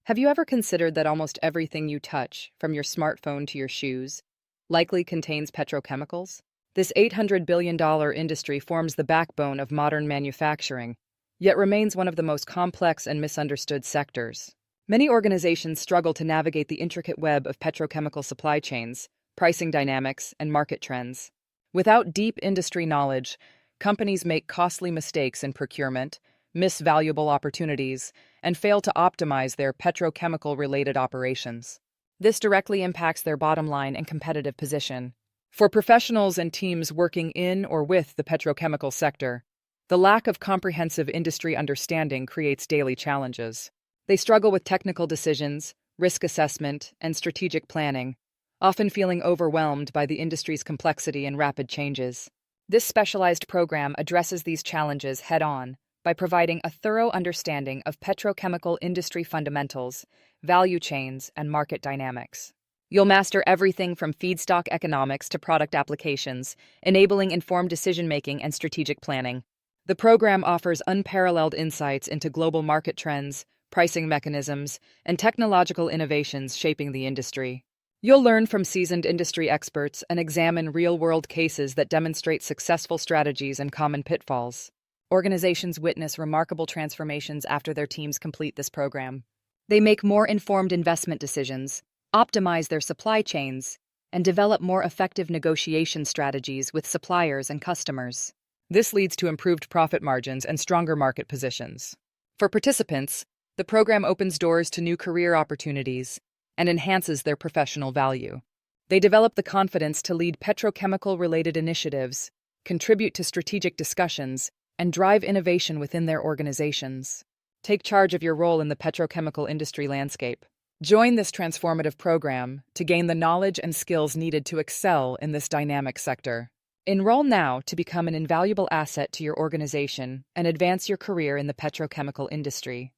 Have you ever considered that almost everything you touch, from your smartphone to your shoes, likely contains petrochemicals? This $800 billion industry forms the backbone of modern manufacturing, yet remains one of the most complex and misunderstood sectors. Many organizations struggle to navigate the intricate web of petrochemical supply chains, pricing dynamics, and market trends. Without deep industry knowledge, companies make costly mistakes in procurement, miss valuable opportunities, and fail to optimize their petrochemical-related operations. This directly impacts their bottom line and competitive position. For professionals and teams working in or with the petrochemical sector, the lack of comprehensive industry understanding creates daily challenges. They struggle with technical decisions, risk assessment, and strategic planning, often feeling overwhelmed by the industry's complexity and rapid changes. This specialized program addresses these challenges head-on by providing a thorough understanding of petrochemical industry fundamentals, value chains, and market dynamics. You'll master everything from feedstock economics to product applications, enabling informed decision-making and strategic planning. The program offers unparalleled insights into global market trends, pricing mechanisms, and technological innovations shaping the industry. You'll learn from seasoned industry experts and examine real-world cases that demonstrate successful strategies and common pitfalls. Organizations witness remarkable transformations after their teams complete this program. They make more informed investment decisions, optimize their supply chains, and develop more effective negotiation strategies with suppliers and customers. This leads to improved profit margins and stronger market positions. For participants, the program opens doors to new career opportunities and enhances their professional value. They develop the confidence to lead petrochemical-related initiatives, contribute to strategic discussions, and drive innovation within their organizations. Take charge of your role in the petrochemical industry landscape. Join this transformative program to gain the knowledge and skills needed to excel in this dynamic sector. Enroll now to become an invaluable asset to your organization and advance your career in the petrochemical industry.